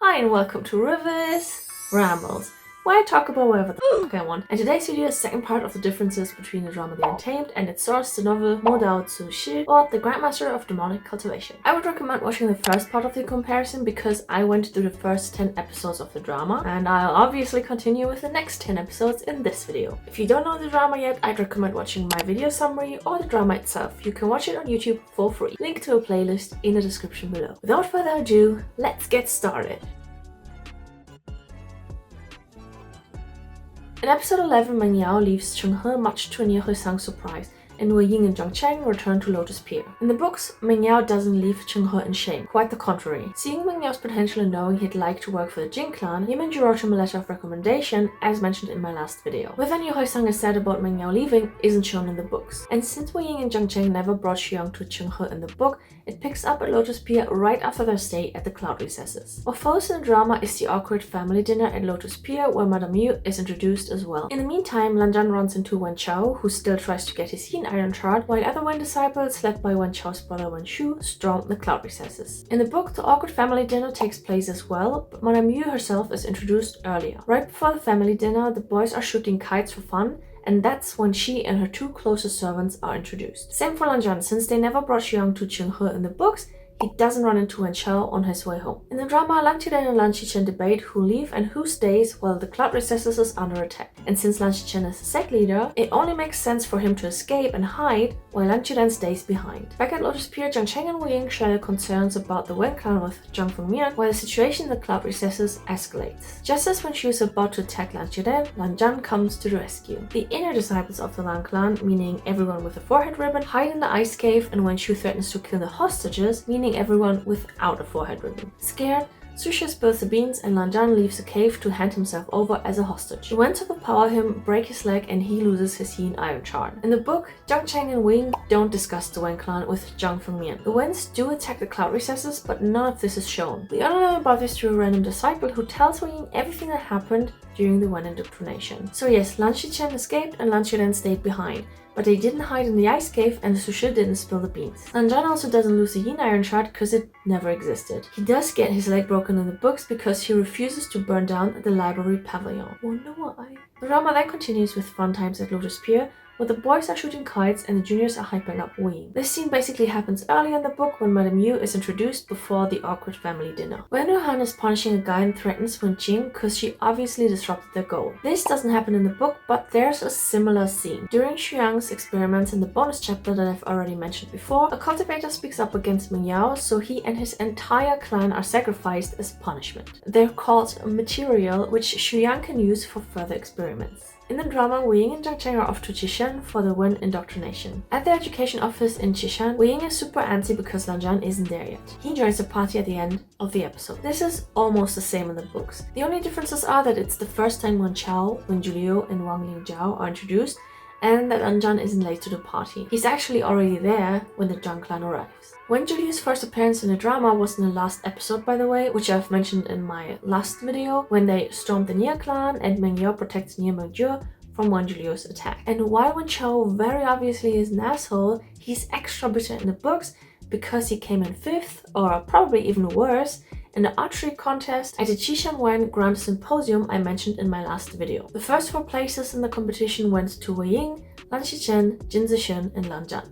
Hi and welcome to Ryvis Rambles, where I talk about whatever the fuck I want. And today's video is the second part of the differences between the drama The Untamed and its source, the novel魔道祖师, or The Grandmaster of Demonic Cultivation. I would recommend watching the first part of the comparison because I went through the first 10 episodes of the drama, and I'll obviously continue with the next 10 episodes in this video. If you don't know the drama yet, I'd recommend watching my video summary or the drama itself. You can watch it on YouTube for free. Link to a playlist in the description below. Without further ado, let's get started. In episode 11, Meng Yao leaves Cheng He much to Nian Huisang's surprise, and Wei Ying and Zhang Cheng return to Lotus Pier. In the books, Meng Yao doesn't leave Cheng He in shame, quite the contrary. Seeing Meng Yao's potential and knowing he'd like to work for the Jing clan, Yimin wrote him a letter of recommendation, as mentioned in my last video. Whether Nian Huisang is sad about Meng Yao leaving isn't shown in the books, and since Wei Ying and Zhang Cheng never brought Xiang to Cheng He in the book, it picks up at Lotus Pier right after their stay at the Cloud Recesses. What follows in the drama is the awkward family dinner at Lotus Pier, where Madame Yu is introduced as well. In the meantime, Lan Zhan runs into Wen Chao, who still tries to get his Yin Iron Shard, while other Wen disciples, led by Wen Chao's brother Wen Shu, storm the Cloud Recesses. In the book, the awkward family dinner takes place as well, but Madame Yu herself is introduced earlier. Right before the family dinner, the boys are shooting kites for fun, and that's when she and her two closest servants are introduced. Same for Lan Zhan, since they never brought Xiang to Cheng He in the books, he doesn't run into Wen Chao on his way home. In the drama, Lan Qiren and Lan Xichen debate who leave and who stays while the Cloud Recesses is under attack. And since Lan Xichen is the sect leader, it only makes sense for him to escape and hide while Lan Qiren stays behind. Back at Lotus Pier, Zhang Cheng and Wei Ying share their concerns about the Wen clan with Zhang Fengmian, while the situation in the Cloud Recesses escalates. Just as when she was about to attack Lan Qiren, Lan Zhan comes to the rescue. The inner disciples of the Lan clan, meaning everyone with a forehead ribbon, hide in the ice cave, and when Shu threatens to kill the hostages, meaning everyone without a forehead ribbon. Scared, Susha spills the beans and Lan Zhan leaves the cave to hand himself over as a hostage. The Wens overpower him, break his leg, and he loses his Yin Iron Shard. In the book, Zhang Cheng and Wei Ying don't discuss the Wen clan with Zhang Fengmian. The Wens do attack the Cloud Recesses, but none of this is shown. We only learn about this through a random disciple who tells Wei Ying everything that happened during the Wen indoctrination. So yes, Lan Xichen escaped and Lan Qiren stayed behind, but they didn't hide in the ice cave and Susha didn't spill the beans. Lan Zhan also doesn't lose the Yin Iron Shard because it never existed. He does get his leg broken in the books because he refuses to burn down the library pavilion. Wonder why? The drama then continues with fun times at Lotus Pier, where the boys are shooting kites and the juniors are hyping up Wei Ying. This scene basically happens early in the book when Madame Yu is introduced before the awkward family dinner. Wen Yuhan is punishing a guy and threatens Wen Qing because she obviously disrupted their goal. This doesn't happen in the book, but there's a similar scene. During Xu Yang's experiments in the bonus chapter that I've already mentioned before, a cultivator speaks up against Meng Yao, so he and his entire clan are sacrificed as punishment. They're called material, which Xu Yang can use for further experiments. In the drama, Wei Ying and Zhang Cheng are off to Qishan for the Wen indoctrination. At the education office in Qishan, Wei Ying is super antsy because Lan Zhan isn't there yet. He joins the party at the end of the episode. This is almost the same in the books. The only differences are that it's the first time Wen Chao, Wen Julio, and Wang Lingjiao are introduced, and that Lan Zhan isn't late to the party. He's actually already there when the Zhang clan arrives. Wen Julio's first appearance in the drama was in the last episode, by the way, which I've mentioned in my last video, when they stormed the Nia clan and Meng Yao protects Nia Mengjie from Wen Julio's attack. And while Wen Chao very obviously is an asshole, he's extra bitter in the books because he came in 5th, or probably even worse, in the archery contest at the Qishan Wen Grand Symposium I mentioned in my last video. The first 4 places in the competition went to Wei Ying, Lan Xichen, Jin Zixuan, and Lan Zhan.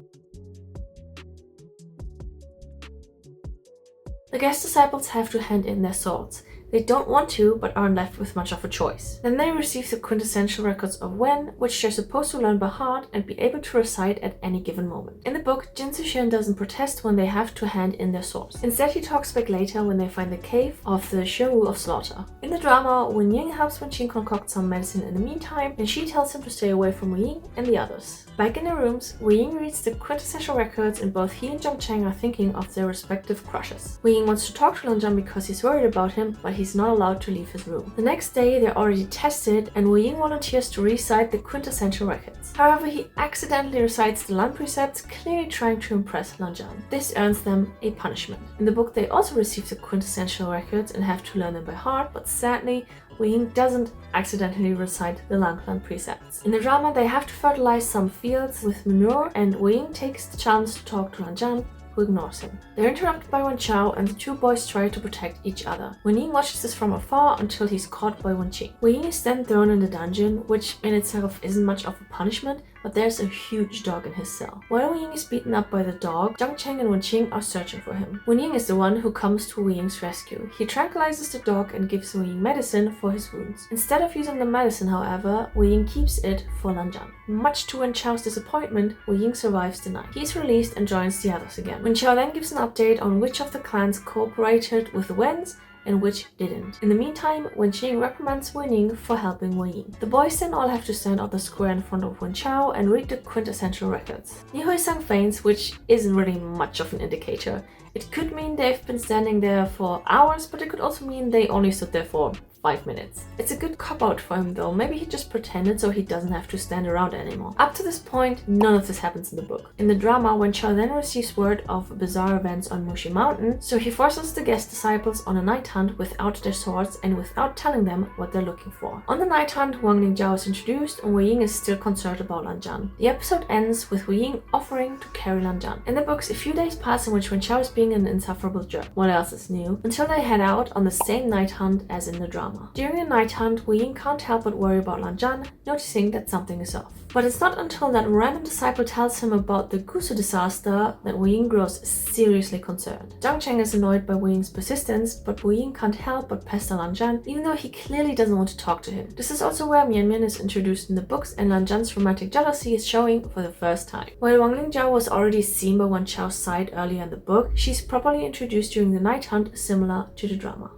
The guest disciples have to hand in their swords. They don't want to, but aren't left with much of a choice. Then they receive the quintessential records of Wen, which they're supposed to learn by heart and be able to recite at any given moment. In the book, Jin Zixuan doesn't protest when they have to hand in their swords. Instead, he talks back later when they find the cave of the Xiongwu of Slaughter. In the drama, Wen Ying helps Wen Qing concoct some medicine in the meantime, and she tells him to stay away from Wei Ying and the others. Back in their rooms, Wei Ying reads the quintessential records and both he and Zhang Cheng are thinking of their respective crushes. Wei Ying wants to talk to Lan Zhan because he's worried about him, but he's not allowed to leave his room. The next day, they're already tested and Wei Ying volunteers to recite the quintessential records. However, he accidentally recites the Lan precepts, clearly trying to impress Lan Zhan. This earns them a punishment. In the book, they also receive the quintessential records and have to learn them by heart, but sadly, Wei Ying doesn't accidentally recite the Lan clan precepts. In the drama, they have to fertilize some fields with manure, and Wei Ying takes the chance to talk to Lan Zhan, who ignores him. They're interrupted by Wen Chao, and the two boys try to protect each other. Wen Ying watches this from afar until he's caught by Wen Qing. Wen Ying is then thrown in the dungeon, which in itself isn't much of a punishment, but there's a huge dog in his cell. While Wen Ying is beaten up by the dog, Zhang Cheng and Wen Qing are searching for him. Wen Ying is the one who comes to Wen Ying's rescue. He tranquilizes the dog and gives Wen Ying medicine for his wounds. Instead of using the medicine, however, Wen Ying keeps it for Lan Zhan. Much to Wen Chao's disappointment, Wen Ying survives the night. He is released and joins the others again. Wen Chao then gives an update on which of the clans cooperated with the Wens and which didn't. In the meantime, Wen Qing reprimands Wen Ying for helping Wen Ying. The boys then all have to stand on the square in front of Wen Chao and read the quintessential records. Ni Huisang faints, which isn't really much of an indicator. It could mean they've been standing there for hours, but it could also mean they only stood there for 5 minutes. It's a good cop-out for him though. Maybe he just pretended so he doesn't have to stand around anymore. Up to this point, none of this happens in the book. In the drama, Wen Chao then receives word of bizarre events on Mushi Mountain, so he forces the guest disciples on a night hunt without their swords and without telling them what they're looking for. On the night hunt, Wang Lingjiao is introduced and Wei Ying is still concerned about Lan Zhan. The episode ends with Wei Ying offering to carry Lan Zhan. In the books, a few days pass in which Wen Chao is being an insufferable jerk. What else is new? Until they head out on the same night hunt as in the drama. During the night hunt, Wei Ying can't help but worry about Lan Zhan, noticing that something is off. But it's not until that random disciple tells him about the Gusu disaster that Wei Ying grows seriously concerned. Zhang Cheng is annoyed by Wei Ying's persistence, but Wei Ying can't help but pester Lan Zhan, even though he clearly doesn't want to talk to him. This is also where Mian Mian is introduced in the books and Lan Zhan's romantic jealousy is showing for the first time. While Wang Lingjiao was already seen by Wen Chao's side earlier in the book, she's properly introduced during the night hunt, similar to the drama.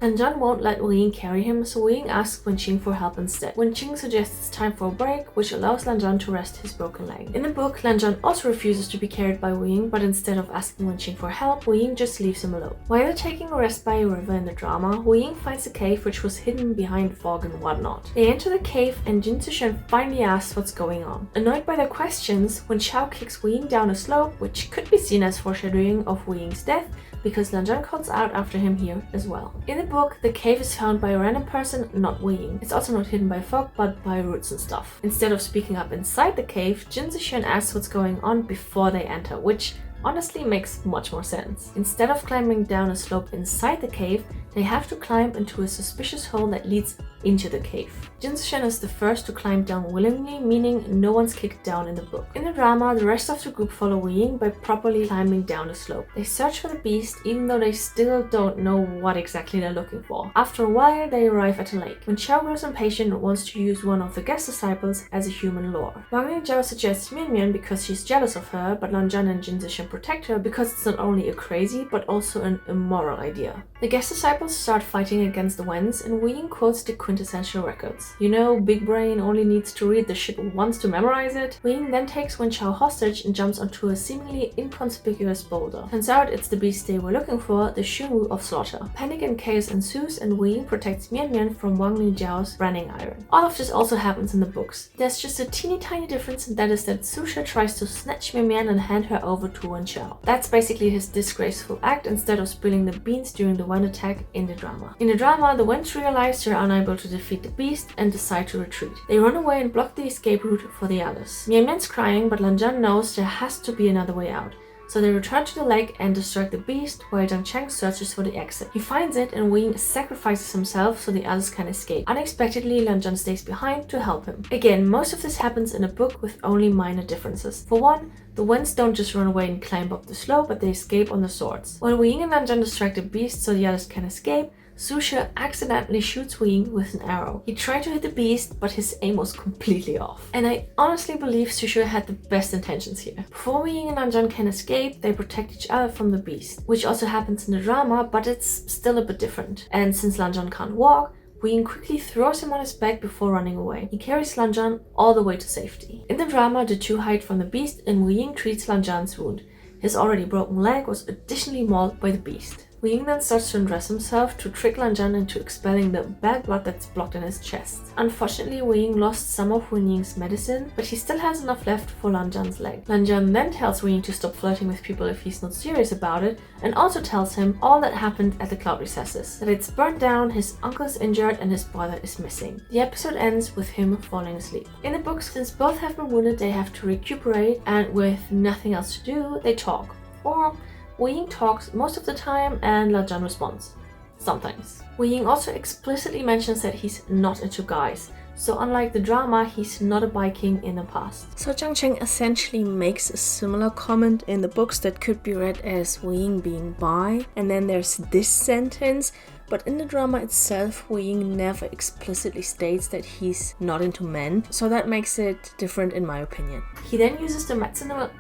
Lan Zhan won't let Wei Ying carry him, so Wei Ying asks Wen Qing for help instead. Wen Qing suggests it's time for a break, which allows Lan Zhan to rest his broken leg. In the book, Lan Zhan also refuses to be carried by Wei Ying, but instead of asking Wen Qing for help, Wei Ying just leaves him alone. While they're taking a rest by a river in the drama, Wei Ying finds a cave which was hidden behind fog and whatnot. They enter the cave and Jin Zishan finally asks what's going on. Annoyed by their questions, Wen Chao kicks Wei Ying down a slope, which could be seen as foreshadowing of Wei Ying's death, because Lan Zhan calls out after him here as well. In the book, the cave is found by a random person, not Wei Ying. It's also not hidden by fog, but by roots and stuff. Instead of speaking up inside the cave, Jin Zishan asks what's going on before they enter, which honestly makes much more sense. Instead of climbing down a slope inside the cave, they have to climb into a suspicious hole that leads into the cave. Jin Zishan is the first to climb down willingly, meaning no one's kicked down in the book. In the drama, the rest of the group follow Wei Ying by properly climbing down the slope. They search for the beast, even though they still don't know what exactly they're looking for. After a while, they arrive at a lake. When Chao grows impatient and wants to use one of the guest disciples as a human lure. Wang Lingjiao suggests Mian Mian because she's jealous of her, but Lan Zhan and Jin Zishan protect her because it's not only a crazy, but also an immoral idea. The guest disciples start fighting against the Wens, and Wei Ying quotes the quintessential records. You know, big brain only needs to read the shit once to memorize it. Wei Ying then takes Wen Chao hostage and jumps onto a seemingly inconspicuous boulder. Turns out it's the beast they were looking for, the Xunwu of slaughter. Panic and chaos ensues, and Wei Ying protects Mian Mian from Wang Lingjiao's branding iron. All of this also happens in the books. There's just a teeny tiny difference, and that is that Su She tries to snatch Mian Mian and hand her over to Wen Chao. That's basically his disgraceful act instead of spilling the beans during the Wen attack in the drama. In the drama, the Wens realize they're unable to defeat the beast and decide to retreat. They run away and block the escape route for the others. Mian Mian's crying, but Lan Zhan knows there has to be another way out. So they return to the lake and distract the beast while Zhang Cheng searches for the exit. He finds it and Wei Ying sacrifices himself so the others can escape. Unexpectedly, Lan Zhan stays behind to help him. Again, most of this happens in a book with only minor differences. For one, the Wens don't just run away and climb up the slope, but they escape on the swords. While Wei Ying and Lan Zhan distract the beast so the others can escape, Su She accidentally shoots Wei Ying with an arrow. He tried to hit the beast, but his aim was completely off. And I honestly believe Su She had the best intentions here. Before Wei Ying and Lan Zhan can escape, they protect each other from the beast, which also happens in the drama, but it's still a bit different. And since Lan Zhan can't walk, Wei Ying quickly throws him on his back before running away. He carries Lan Zhan all the way to safety. In the drama, the two hide from the beast and Wei Ying treats Lan Zhan's wound. His already broken leg was additionally mauled by the beast. Wei Ying then starts to undress himself to trick Lan Zhan into expelling the bad blood that's blocked in his chest. Unfortunately, Wei Ying lost some of Wen Ying's medicine, but he still has enough left for Lan Zhan's leg. Lan Zhan then tells Wei Ying to stop flirting with people if he's not serious about it, and also tells him all that happened at the cloud recesses. That it's burnt down, his uncle is injured, and his brother is missing. The episode ends with him falling asleep. In the books, since both have been wounded, they have to recuperate, and with nothing else to do, they talk. Or Wei Ying talks most of the time and Lan Zhan responds. Sometimes. Wei Ying also explicitly mentions that he's not into guys. So unlike the drama, he's not a bi-king in the past. So Jiang Cheng essentially makes a similar comment in the books that could be read as Wei Ying being bi, and then there's this sentence, but in the drama itself, Wei Ying never explicitly states that he's not into men, so that makes it different in my opinion. He then uses the medicinal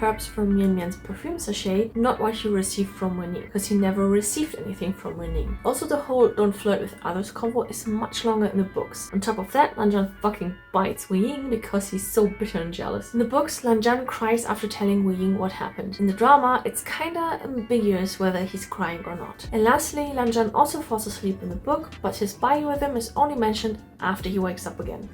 herbs from Mian Mian's perfume sachet, not what he received from Wen Ying, because he never received anything from Wen Ying. Also, the whole don't flirt with others convo is much longer in the books. On top of that, Lan Zhan fucking bites Wei Ying because he's so bitter and jealous. In the books, Lan Zhan cries after telling Wei Ying what happened. In the drama, it's kinda ambiguous whether he's crying or not. And lastly, Lan Zhan also falls asleep in the book, but his biorhythm is only mentioned after he wakes up again.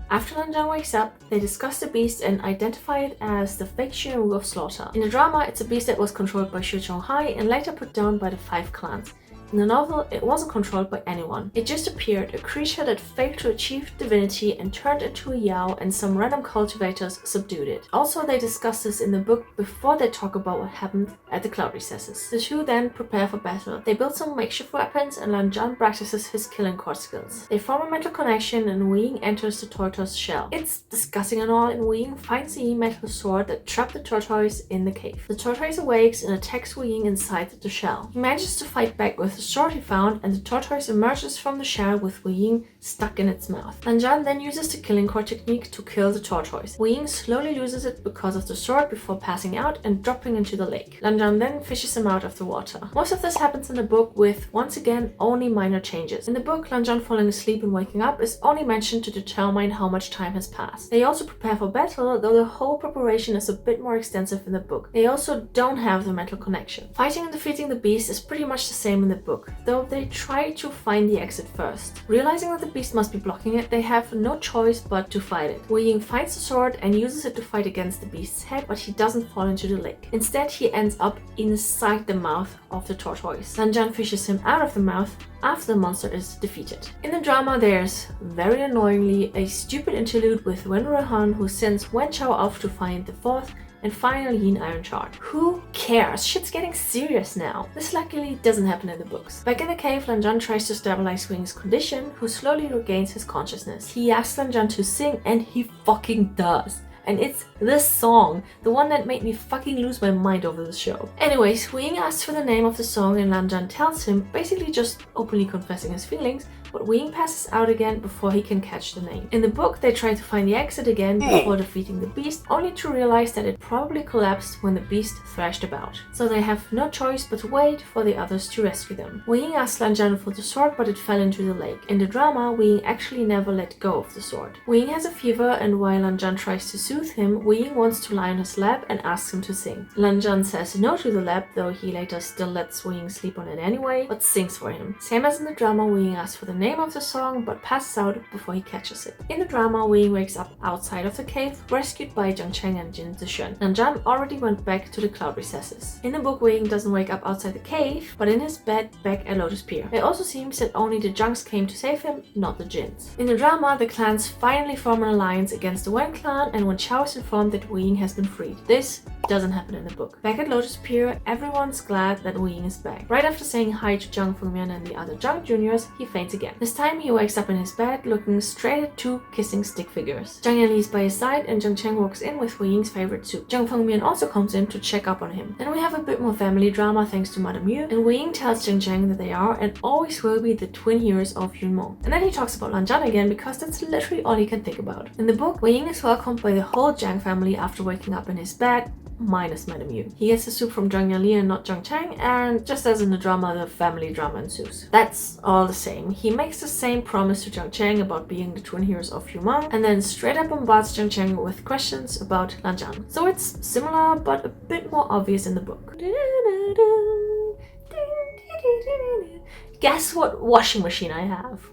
After Lan Zhan wakes up, they discuss the beast and identify it as the fake Xianwu of slaughter. In the drama, it's a beast that was controlled by Xu Chonghai and later put down by the 5 clans. In the novel, it wasn't controlled by anyone. It just appeared, a creature that failed to achieve divinity and turned into a Yao, and some random cultivators subdued it. Also, they discuss this in the book before they talk about what happened at the cloud recesses. The two then prepare for battle. They build some makeshift weapons and Lan Zhan practices his killing cord skills. They form a mental connection and Wei Ying enters the tortoise shell. It's disgusting and all, and Wei Ying finds the metal sword that trapped the tortoise in the cave. The tortoise awakes and attacks Wei Ying inside the shell. He manages to fight back with the sword he found, and the tortoise emerges from the shell with Wei Ying stuck in its mouth. Lan Zhan then uses the killing cord technique to kill the tortoise. Wei Ying slowly loses it because of the sword before passing out and dropping into the lake. Lan Zhan then fishes him out of the water. Most of this happens in the book with, once again, only minor changes. In the book, Lan Zhan falling asleep and waking up is only mentioned to determine how much time has passed. They also prepare for battle, though the whole preparation is a bit more extensive in the book. They also don't have the mental connection. Fighting and defeating the beast is pretty much the same in the book, though they try to find the exit first. Realizing that the beast must be blocking it, they have no choice but to fight it. Wei Ying finds the sword and uses it to fight against the beast's head, but he doesn't fall into the lake. Instead, he ends up inside the mouth of the tortoise. Lan Zhan fishes him out of the mouth after the monster is defeated. In the drama, there's, very annoyingly, a stupid interlude with Wen Ruihan who sends Wen Chao off to find the fourth and final Yin Iron Shard. Who cares? Shit's getting serious now. This luckily doesn't happen in the books. Back in the cave, Lan Zhan tries to stabilize Wei Ying's condition, who slowly regains his consciousness. He asks Lan Zhan to sing, and he fucking does. And it's this song, the one that made me fucking lose my mind over the show. Anyways, Wei Ying asks for the name of the song and Lan Zhan tells him, basically just openly confessing his feelings, but Wei Ying passes out again before he can catch the name. In the book, they try to find the exit again before defeating the beast, only to realize that it probably collapsed when the beast thrashed about. So they have no choice but to wait for the others to rescue them. Wei Ying asks Lan Zhan for the sword, but it fell into the lake. In the drama, Wei Ying actually never let go of the sword. Wei Ying has a fever, and while Lan Zhan tries to soothe him, Wei Ying wants to lie on his lap and asks him to sing. Lan Zhan says no to the lap, though he later still lets Wei Ying sleep on it anyway, but sings for him. Same as in the drama, Wei Ying asks for the name of the song, but passes out before he catches it. In the drama, Wei Ying wakes up outside of the cave, rescued by Jiang Cheng and Jin Zishen. Lan Zhan already went back to the cloud recesses. In the book, Wei Ying doesn't wake up outside the cave, but in his bed back at Lotus Pier. It also seems that only the Zhangs came to save him, not the Jins. In the drama, the clans finally form an alliance against the Wen clan, and when Chao is informed that Wei Ying has been freed. This doesn't happen in the book. Back at Lotus Pier, everyone's glad that Wei Ying is back. Right after saying hi to Zhang Fengmian and the other Zhang juniors, he faints again. This time he wakes up in his bed looking straight at 2 kissing stick figures. Zhang Yanli is by his side and Jiang Cheng walks in with Wei Ying's favorite soup. Zhang Fengmian also comes in to check up on him. Then we have a bit more family drama thanks to Madame Yu, and Wei Ying tells Jiang Cheng that they are and always will be the twin heroes of Yunmeng. And then he talks about Lan Zhan again because that's literally all he can think about. In the book, Wei Ying is welcomed by the whole Zhang family after waking up in his bed, minus Madame Yu. He gets the soup from Zhang Yanli and not Zhang Chang, and just as in the drama, the family drama ensues. That's all the same. He makes the same promise to Zhang Chang about being the twin heroes of Yumeng, and then straight up bombards Zhang Chang with questions about Lanjiang. So it's similar, but a bit more obvious in the book. Guess what washing machine I have?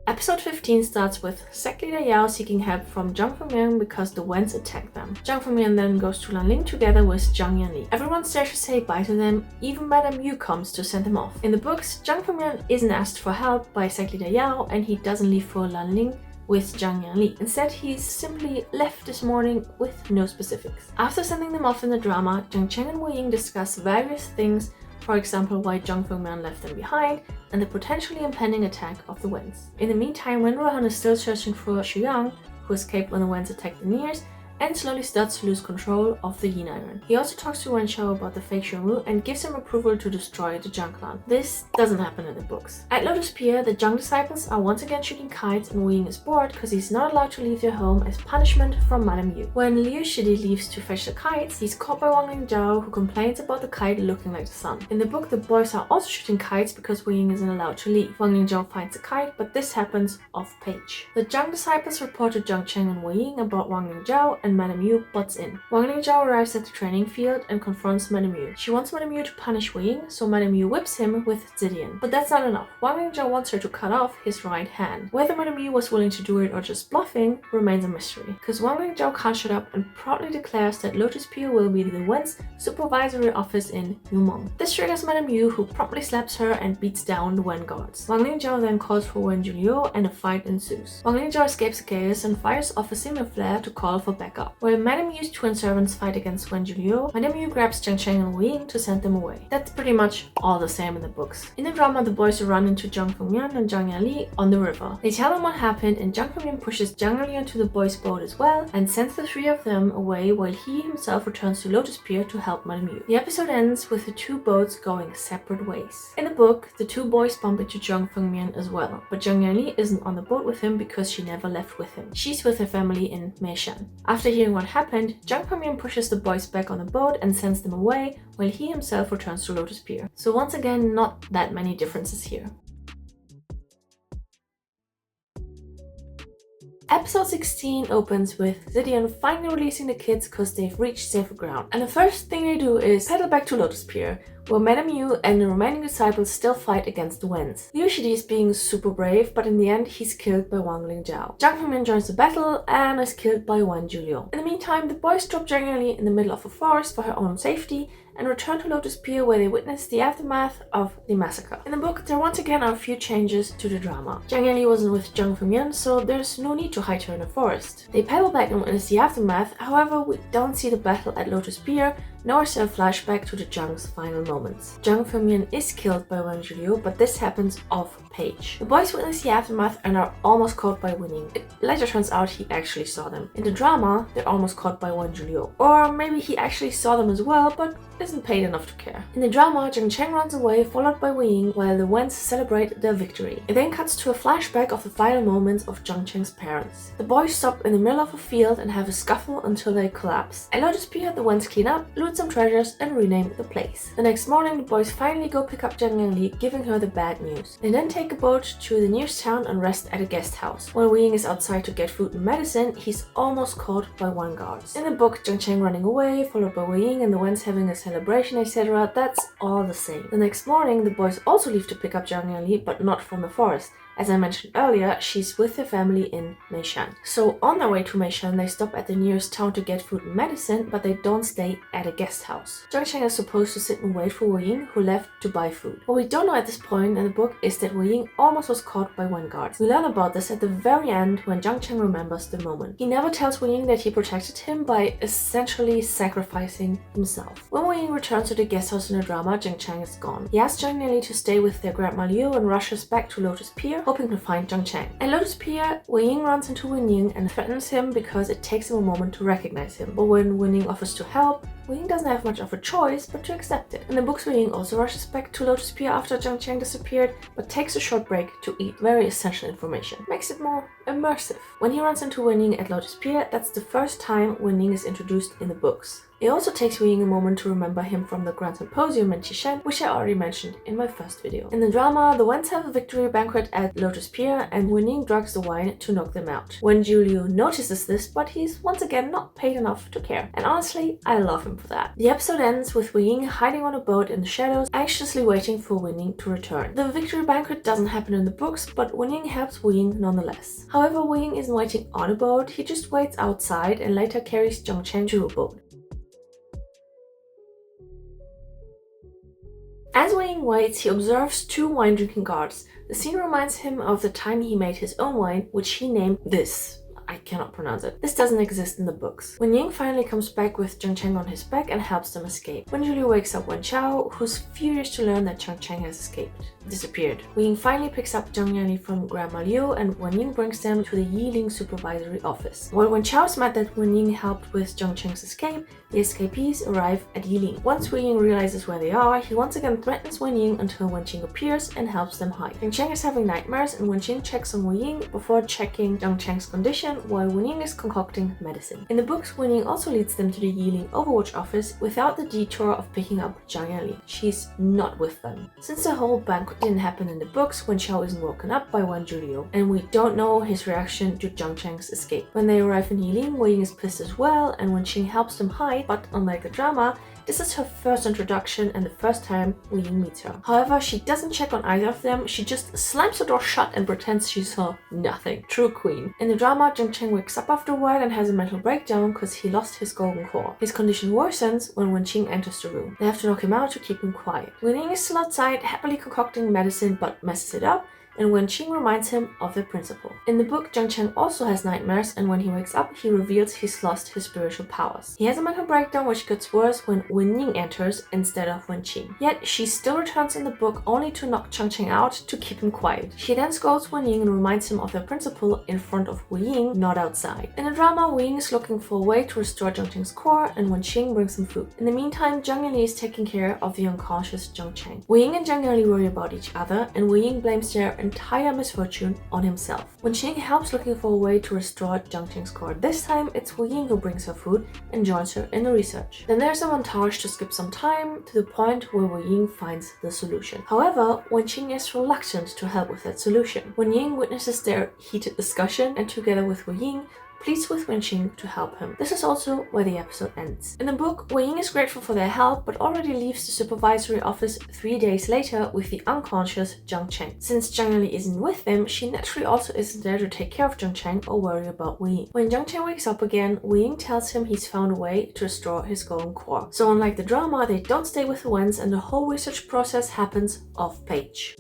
Episode 15 starts with sect leader Yao seeking help from Zhang Fengmian because the Wens attacked them. Zhang Fengmian then goes to Ling together with Zhang Yanli. Everyone's there to say bye to them, even Madame Yu comes to send them off. In the books, Zhang Fengmian isn't asked for help by sect leader Yao, and he doesn't leave for Ling with Zhang Yanli. Instead, he's simply left this morning with no specifics. After sending them off in the drama, Zhang Cheng and Wu Ying discuss various things, for example why Zhang Fengmian left them behind, and the potentially impending attack of the Wens. In the meantime, Wen Ruohan is still searching for Xu Yang, who escaped when the Wens attacked the Niers, and slowly starts to lose control of the Yin Iron. He also talks to Wen Shao about the fake Xiongnu and gives him approval to destroy the Zhang clan. This doesn't happen in the books. At Lotus Pier, the Zhang disciples are once again shooting kites, and Wu Ying is bored because he's not allowed to leave their home as punishment from Madame Yu. When Liu Shidi leaves to fetch the kites, he's caught by Wang Lingzhao, who complains about the kite looking like the sun. In the book, the boys are also shooting kites because Wu Ying isn't allowed to leave. Wang Lingzhao finds the kite, but this happens off-page. The Zhang disciples report to Zhang Cheng and Wu Ying about Wang Lingzhao, and Madame Yu butts in. Wang Lingzhao arrives at the training field and confronts Madame Yu. She wants Madame Yu to punish Wu Ying, so Madame Yu whips him with Zidian. But that's not enough. Wang Lingzhao wants her to cut off his right hand. Whether Madame Yu was willing to do it or just bluffing remains a mystery, because Wang Lingzhao can't shut up and proudly declares that Lotus Pier will be the Wen's supervisory office in Yumeng. This triggers Madame Yu, who promptly slaps her and beats down the Wen guards. Wang Lingzhao then calls for Wen Juliu, and a fight ensues. Wang Lingzhao escapes the chaos and fires off a similar flare to call for backup. While Madame Yu's twin servants fight against Wen Juliu, Madame Yu grabs Zhang Cheng and Wu Ying to send them away. That's pretty much all the same in the books. In the drama, the boys run into Zhang Fengmian and Zhang Yanli on the river. They tell them what happened, and Zhang Fengmian pushes Zhang Yanli onto the boys' boat as well and sends the three of them away while he himself returns to Lotus Pier to help Madame Yu. The episode ends with the two boats going separate ways. In the book, the two boys bump into Zhang Fengmian as well, but Zhang Yanli isn't on the boat with him because she never left with him. She's with her family in Meishan. After hearing what happened, Zhang Fengmian pushes the boys back on the boat and sends them away while he himself returns to Lotus Pier. So once again, not that many differences here. Episode 16 opens with Zidian finally releasing the kids because they've reached safer ground. And the first thing they do is paddle back to Lotus Pier, where Madame Yu and the remaining disciples still fight against the Wens. Liu Shidi is being super brave, but in the end he's killed by Wang Lingzhao. Zhang Fengmian joins the battle and is killed by Wen Juliu. In the meantime, the boys drop Zhang Yanli in the middle of a forest for her own safety and return to Lotus Pier, where they witness the aftermath of the massacre. In the book, there once again are a few changes to the drama. Zhang Yanli wasn't with Zhang Fengmian, so there's no need to hide her in the forest. They paddle back and witness the aftermath, however we don't see the battle at Lotus Pier, nor is there a flashback to the Zhang's final moments. Zhang Fengmian is killed by Wen Juliu, but this happens off-page. The boys witness the aftermath and are almost caught by Wu Ying. It later turns out he actually saw them. In the drama, they're almost caught by Wen Juliu. Or maybe he actually saw them as well, but isn't paid enough to care. In the drama, Zhang Cheng runs away, followed by Wu Ying, while the Wens celebrate their victory. It then cuts to a flashback of the final moments of Zhang Cheng's parents. The boys stop in the middle of a field and have a scuffle until they collapse. At Lotus Pier, the Wens clean up, loot some treasures, and rename the place. The next morning, the boys finally go pick up Zhang Yanli, giving her the bad news. They then take a boat to the nearest town and rest at a guest house. While Wu Ying is outside to get food and medicine, he's almost caught by Wen guards. In the book, Zhang Cheng running away, followed by Wu Ying and the Wens having a celebration, etc. That's all the same. The next morning, the boys also leave to pick up Zhang Yanli, but not from the forest. As I mentioned earlier, she's with her family in Meishan. So on their way to Meishan, they stop at the nearest town to get food and medicine, but they don't stay at a guest house. Zhang Cheng is supposed to sit and wait for Wu Ying, who left to buy food. What we don't know at this point in the book is that Wu Ying almost was caught by Wen guards. We learn about this at the very end when Zhang Cheng remembers the moment. He never tells Wu Ying that he protected him by essentially sacrificing himself. When Wu Ying returns to the guest house in the drama, Zhang Cheng is gone. He asks Zhang Yanli to stay with their grandma Liu and rushes back to Lotus Pier, hoping to find Zhang Cheng. At Lotus Pier, Wu Ying runs into Wen Ying and threatens him because it takes him a moment to recognize him. But when Wen Ying offers to help, Wu Ying doesn't have much of a choice but to accept it. In the books, Wu Ying also rushes back to Lotus Pier after Jiang Cheng disappeared, but takes a short break to eat very essential information. Makes it more immersive. When he runs into Wen Ying at Lotus Pier, that's the first time Wen Ying is introduced in the books. It also takes Wu Ying a moment to remember him from the Grand Symposium in Qishan, which I already mentioned in my first video. In the drama, the Wens have a victory banquet at Lotus Pier and Wen Ying drugs the wine to knock them out. Wen Jiuliu notices this, but he's once again not paid enough to care. And honestly, I love him for that. The episode ends with Wu Ying hiding on a boat in the shadows, anxiously waiting for Wen Ying to return. The victory banquet doesn't happen in the books, but Wen Ying helps Wu Ying nonetheless. However, Wu Ying isn't waiting on a boat, he just waits outside and later carries Jiang Cheng to a boat. As Wu Ying waits, he observes two wine-drinking guards. The scene reminds him of the time he made his own wine, which he named this. I cannot pronounce it. This doesn't exist in the books. Wen Ying finally comes back with Jiang Cheng on his back and helps them escape. Wen Jiuliu wakes up Wen Chao, who's furious to learn that Jiang Cheng has disappeared. Wu Ying finally picks up Zhang Yanli from Grandma Liu and Wen Ying brings them to the Yiling supervisory office. While Wen Chao is mad that Wen Ying helped with Jiang Cheng's escape, the escapees arrive at Yiling. Once Wu Ying realizes where they are, he once again threatens Wen Ying until Wen Qing appears and helps them hide. Jiang Cheng is having nightmares and Wen Qing checks on Wu Ying before checking Jiang Cheng's condition while Wen Ying is concocting medicine. In the books, Wen Ying also leads them to the Yiling Overwatch office without the detour of picking up Zhang Yanli. She's not with them. Since the whole banquet didn't happen in the books, Wen Chao isn't woken up by Wen Jiuliu, and we don't know his reaction to Jiang Cheng's escape. When they arrive in Yiling, Wu Ying is pissed as well, and Wen Qing helps them hide, but unlike the drama, this is her first introduction and the first time Wu Ying meets her. However, she doesn't check on either of them, she just slams the door shut and pretends she saw nothing. True queen. In the drama, Jiang Cheng wakes up after a while and has a mental breakdown because he lost his golden core. His condition worsens when Wen Qing enters the room. They have to knock him out to keep him quiet. Wen Ying is still outside, happily concocting medicine but messes it up, and Wen Qing reminds him of the principle. In the book, Jiang Cheng also has nightmares, and when he wakes up, he reveals he's lost his spiritual powers. He has a mental breakdown which gets worse when Wen Ying enters instead of Wen Qing. Yet, she still returns in the book only to knock Jiang Cheng out to keep him quiet. She then scolds Wen Ying and reminds him of their principle in front of Wu Ying, not outside. In the drama, Wu Ying is looking for a way to restore Jiang Cheng's core, and Wen Qing brings him food. In the meantime, Zhang Yanli is taking care of the unconscious Jiang Cheng. Wu Ying and Zhang Yanli worry about each other, and Wu Ying blames their entire misfortune on himself. Wen Qing helps looking for a way to restore Jiang Cheng's core. This time, it's Wu Ying who brings her food and joins her in the research. Then there's a montage to skip some time to the point where Wu Ying finds the solution. However, Wen Qing is reluctant to help with that solution. Wen Ying witnesses their heated discussion and together with Wu Ying, pleads with Wen Qing to help him. This is also where the episode ends. In the book, Wu Ying is grateful for their help, but already leaves the supervisory office 3 days later with the unconscious Jiang Cheng. Since Zhang Yanli isn't with them, she naturally also isn't there to take care of Jiang Cheng or worry about Wu Ying. When Jiang Cheng wakes up again, Wu Ying tells him he's found a way to restore his golden core. So unlike the drama, they don't stay with the Wens and the whole research process happens off-page.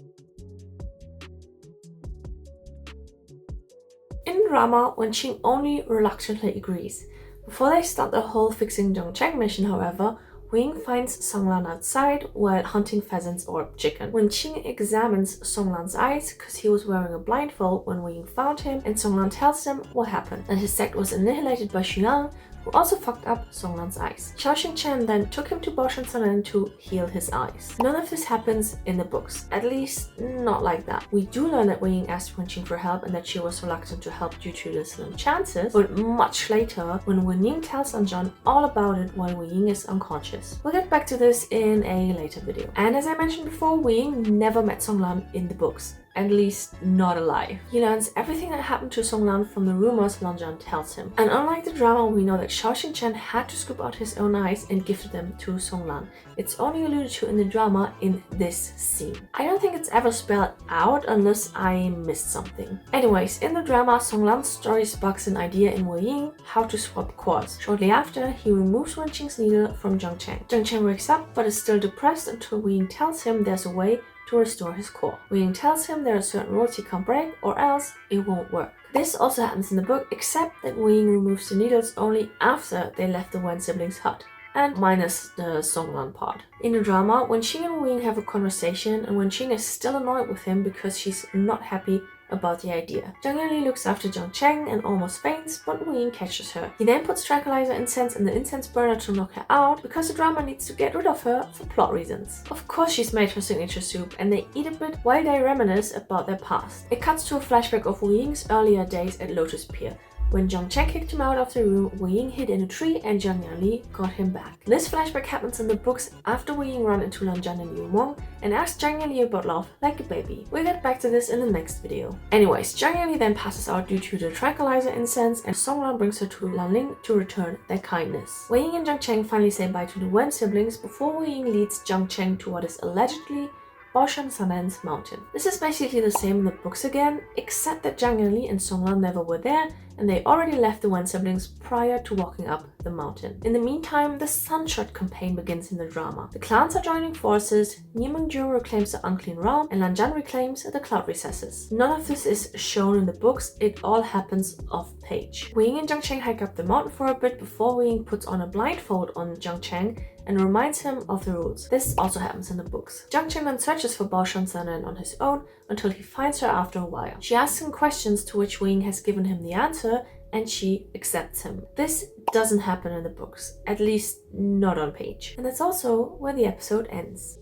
In the drama, Wen Qing only reluctantly agrees. Before they start the whole fixing Jiang Cheng mission, however, Wu Ying finds Songlan outside while hunting pheasants or chicken. Wen Qing examines Songlan's eyes because he was wearing a blindfold when Wu Ying found him, and Songlan tells him what happened, that his sect was annihilated by Xuan, who also fucked up Songlan's eyes. Xiaoxing Chen then took him to Boshan Sanan to heal his eyes. None of this happens in the books, at least not like that. We do learn that Wu Ying asked Wen Qing for help and that she was reluctant to help due to the slim chances, but much later when Wen Ying tells Anjan all about it while Wu Ying is unconscious. We'll get back to this in a later video. And as I mentioned before, Wu Ying never met Songlan in the books. At least not alive. He learns everything that happened to Songlan from the rumors Lanjan tells him. And unlike the drama, we know that Xiaoxing Chen had to scoop out his own eyes and gifted them to Songlan. It's only alluded to in the drama in this scene. I don't think it's ever spelled out unless I missed something. Anyways, in the drama, Songlan's story sparks an idea in Wu Ying how to swap cores. Shortly after, he removes Wen Qing's needle from Jiang Cheng. Jiang Cheng wakes up but is still depressed until Wu Ying tells him there's a way to restore his core. Wu Ying tells him there are certain rules he can't break or else it won't work. This also happens in the book, except that Wu Ying removes the needles only after they left the Wen siblings' hut, and minus the Songlan part. In the drama, Wen Qing and Wu Ying have a conversation, and Wen Qing is still annoyed with him because she's not happy about the idea. Zhang Yanli looks after Jiang Cheng and almost faints, but Wu Ying catches her. He then puts tranquilizer incense in the incense burner to knock her out because the drama needs to get rid of her for plot reasons. Of course she's made her signature soup and they eat a bit while they reminisce about their past. It cuts to a flashback of Wu Ying's earlier days at Lotus Pier. When Jiang Cheng kicked him out of the room, Wu Ying hid in a tree and Zhang Yanli got him back. This flashback happens in the books after Wu Ying ran into Lan Zhan and Yu Meng and asked Zhang Yanli about love like a baby. We'll get back to this in the next video. Anyways, Zhang Yanli then passes out due to the tranquilizer incense and Songlan brings her to Lan Ling to return their kindness. Wu Ying and Jiang Cheng finally say bye to the Wen siblings before Wu Ying leads Jiang Cheng to what is allegedly Baoshan Sanan's mountain. This is basically the same in the books again, except that Zhang Yanli and Songlan never were there and they already left the Wen siblings prior to walking up the mountain. In the meantime, the Sunshot campaign begins in the drama. The clans are joining forces, Nie Mingzhu reclaims the unclean realm, and Lan Zhan reclaims the cloud recesses. None of this is shown in the books, it all happens off-page. Wu Ying and Jiang Cheng hike up the mountain for a bit before Wu Ying puts on a blindfold on Jiang Cheng and reminds him of the rules. This also happens in the books. Jiang Cheng then searches for Baoshan Sanan on his own until he finds her after a while. She asks him questions to which Wu Ying has given him the answer and she accepts him. This doesn't happen in the books, at least not on page. And that's also where the episode ends.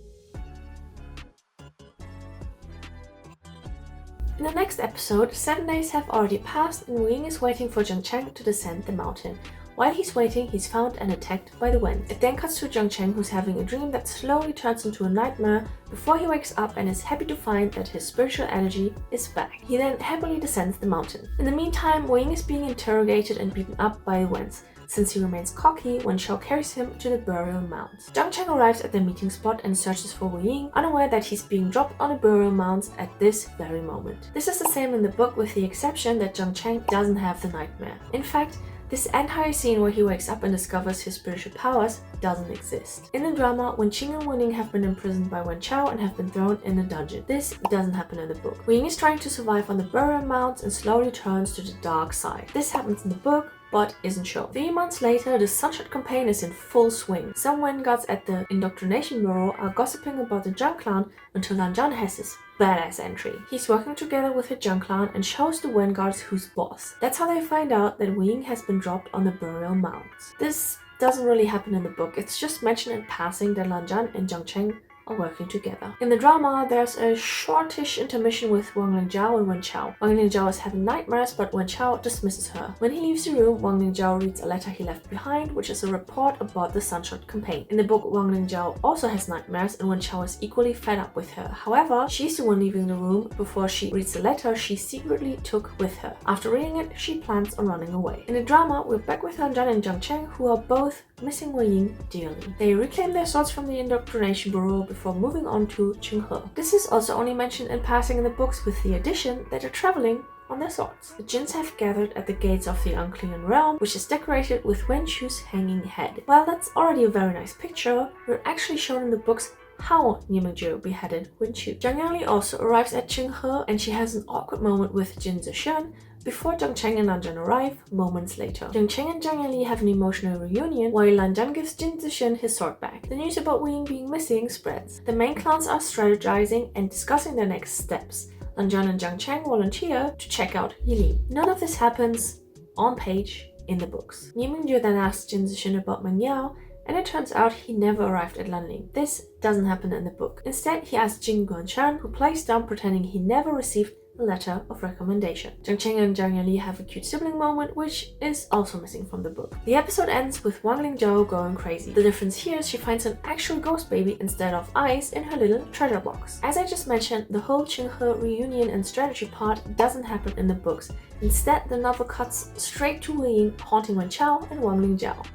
In the next episode, 7 days have already passed and Wu Ying is waiting for Jiang Cheng to descend the mountain. While he's waiting, he's found and attacked by the Wen. It then cuts to Jiang Cheng, who's having a dream that slowly turns into a nightmare before he wakes up and is happy to find that his spiritual energy is back. He then happily descends the mountain. In the meantime, Wu Ying is being interrogated and beaten up by the Wens, since he remains cocky when Shao carries him to the burial mounds. Jiang Cheng arrives at the meeting spot and searches for Wu Ying, unaware that he's being dropped on the burial mounds at this very moment. This is the same in the book with the exception that Jiang Cheng doesn't have the nightmare. In fact, this entire scene where he wakes up and discovers his spiritual powers doesn't exist. In the drama, when Qing and Wu Ying have been imprisoned by Wen Chao and have been thrown in a dungeon. This doesn't happen in the book. Wu Ying is trying to survive on the burial mounds and slowly turns to the dark side. This happens in the book, but isn't shown. 3 months later, the Sunshot campaign is in full swing. Some Wen guards at the Indoctrination Bureau are gossiping about the Zhang clan until Lan Zhan has this badass entry. He's working together with the Zhang clan and shows the Wen guards who's boss. That's how they find out that Wu Ying has been dropped on the burial mounds. This doesn't really happen in the book, it's just mentioned in passing that Lan Zhan and Jiang Cheng are working together. In the drama, there's a shortish intermission with Wang Lingjiao and Wen Chao. Wang Lingjiao is having nightmares, but Wen Chao dismisses her. When he leaves the room, Wang Lingjiao reads a letter he left behind, which is a report about the Sunshot campaign. In the book, Wang Lingjiao also has nightmares and Wen Chao is equally fed up with her. However, she's the one leaving the room before she reads the letter she secretly took with her. After reading it, she plans on running away. In the drama, we're back with Lan Zhan and Jiang Cheng, who are both missing Wu Ying dearly. They reclaim their swords from the Indoctrination Bureau before moving on to Qing. This is also only mentioned in passing in the books with the addition that they're traveling on their swords. The Jins have gathered at the gates of the Unclean Realm, which is decorated with Wen Chu's hanging head. While that's already a very nice picture, we're actually shown in the books how Nie Mingzhu beheaded Wen Chu. Zhang Yanli also arrives at Qing and she has an awkward moment with Jin Zishan before Jiang Cheng and Lan Zhan arrive moments later. Jiang Cheng and Zhang Yanli have an emotional reunion while Lan Zhan gives Jin Zishan his sword back. The news about Wu Ying being missing spreads. The main clans are strategizing and discussing their next steps. Lan Zhan and Jiang Cheng volunteer to check out Yili. None of this happens on page in the books. Nie Mingzhu then asks Jin Zishan about Meng Yao, and it turns out he never arrived at Lanling. This doesn't happen in the book. Instead, he asks Jing Guanshan, who plays dumb pretending he never received a letter of recommendation. Jiang Cheng and Zhang Yanli have a cute sibling moment, which is also missing from the book. The episode ends with Wang Lingjiao going crazy. The difference here is she finds an actual ghost baby instead of ice in her little treasure box. As I just mentioned, the whole Qing reunion and strategy part doesn't happen in the books. Instead, the novel cuts straight to Wu Ying haunting Wen Chao and Wang Lingjiao.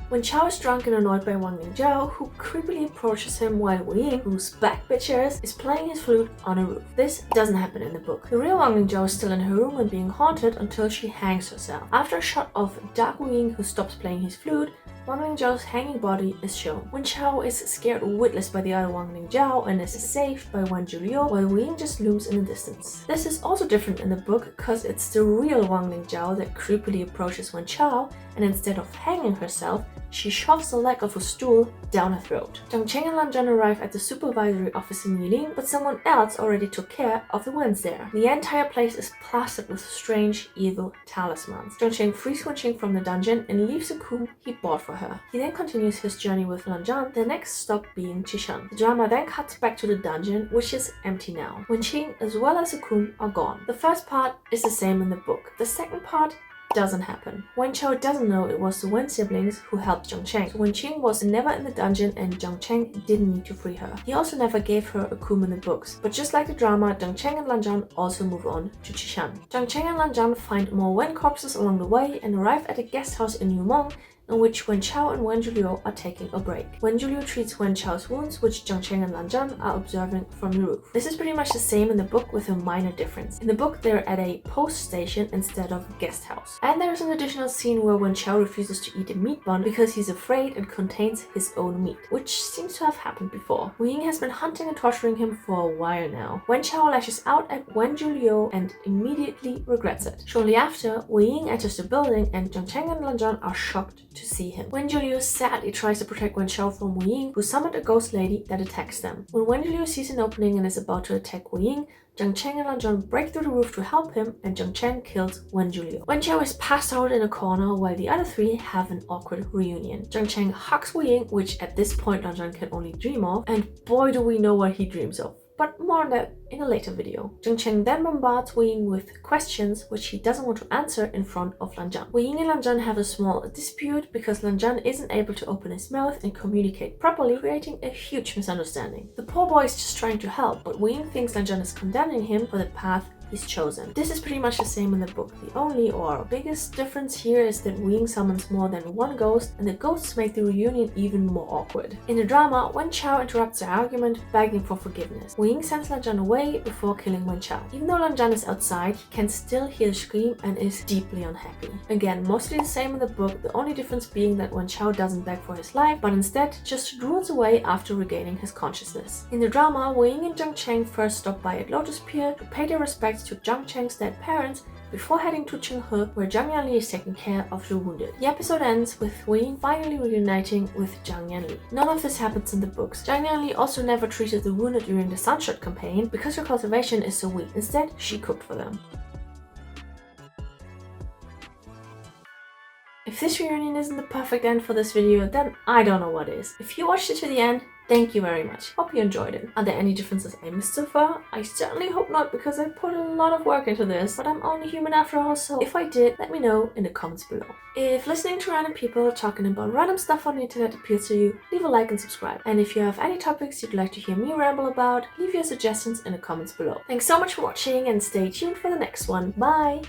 When Chao is drunk and annoyed by Wang Lingjiao, who creepily approaches him while Wu Ying, whose back bitches, is playing his flute on a roof. This doesn't happen in the book. The real Wang Lingjiao is still in her room and being haunted until she hangs herself. After a shot of dark Wu Ying who stops playing his flute, Wang Lingjiao's hanging body is shown. Wen Chao is scared witless by the other Wang Lingjiao and is saved by Wan Zhuliu, while Wu Ying just looms in the distance. This is also different in the book because it's the real Wang Lingjiao that creepily approaches Wen Chao, and instead of hanging herself, she shoves the leg of a stool down her throat. Jiang Cheng and Lan Zhan arrive at the supervisory office in Yiling, but someone else already took care of the wounds there. The entire place is plastered with strange, evil talismans. Jiang Cheng frees Wen Qing from the dungeon and leaves a comb he bought for her. He then continues his journey with Lan Zhan, the next stop being Qishan. The drama then cuts back to the dungeon, which is empty now. Wen Qing as well as the comb are gone. The first part is the same in the book. The second part doesn't happen. Wen Chao doesn't know it was the Wen siblings who helped Jiang Cheng. So Wen Qing was never in the dungeon and Jiang Cheng didn't need to free her. He also never gave her a comb in the books. But just like the drama, Jiang Cheng and Lan Zhan also move on to Qishan. Jiang Cheng and Lan Zhan find more Wen corpses along the way and arrive at a guest house in Yumong, in which Wen Chao and Wen Zhuliu are taking a break. Wen Zhuliu treats Wen Chao's wounds, which Jiang Cheng and Lan Zhan are observing from the roof. This is pretty much the same in the book with a minor difference. In the book, they're at a post station instead of a guest house. And there's an additional scene where Wen Chao refuses to eat a meat bun because he's afraid it contains his own meat, which seems to have happened before. Wu Ying has been hunting and torturing him for a while now. Wen Chao lashes out at Wen Zhuliu and immediately regrets it. Shortly after, Wu Ying enters the building and Jiang Cheng and Lan Zhan are shocked to see him. Wen Zhuliu sadly tries to protect Wen Chao from Wu Ying, who summoned a ghost lady that attacks them. When Wen Zhuliu sees an opening and is about to attack Wu Ying, Jiang Cheng and Lan Zhan break through the roof to help him, and Jiang Cheng kills Wen Zhuliu. Wen Chao is passed out in a corner while the other three have an awkward reunion. Jiang Cheng hugs Wu Ying, which at this point Lan Zhan can only dream of, and boy do we know what he dreams of. But more on that in a later video. Jiang Cheng then bombards Wu Ying with questions which he doesn't want to answer in front of Lan Zhan. Wu Ying and Lan Zhan have a small dispute because Lan Zhan isn't able to open his mouth and communicate properly, creating a huge misunderstanding. The poor boy is just trying to help, but Wu Ying thinks Lan Zhan is condemning him for the path he's chosen. This is pretty much the same in the book. The only or biggest difference here is that Wu Ying summons more than one ghost, and the ghosts make the reunion even more awkward. In the drama, Wen Chao interrupts the argument, begging for forgiveness. Wu Ying sends Lan Zhan away before killing Wen Chao. Even though Lan Zhan is outside, he can still hear the scream and is deeply unhappy. Again, mostly the same in the book, the only difference being that Wen Chao doesn't beg for his life, but instead just drools away after regaining his consciousness. In the drama, Wu Ying and Jiang Cheng first stop by at Lotus Pier to pay their respects to Jiang Cheng's dead parents before heading to Qinghe, where Zhang Yanli is taking care of the wounded. The episode ends with Wu Ying finally reuniting with Zhang Yanli. None of this happens in the books. Zhang Yanli also never treated the wounded during the Sunshot campaign because her cultivation is so weak. Instead, she cooked for them. If this reunion isn't the perfect end for this video, then I don't know what is. If you watched it to the end, thank you very much. Hope you enjoyed it. Are there any differences I missed so far? I certainly hope not, because I put a lot of work into this, but I'm only human after all, so if I did, let me know in the comments below. If listening to random people talking about random stuff on the internet appeals to you, leave a like and subscribe. And if you have any topics you'd like to hear me ramble about, leave your suggestions in the comments below. Thanks so much for watching and stay tuned for the next one. Bye!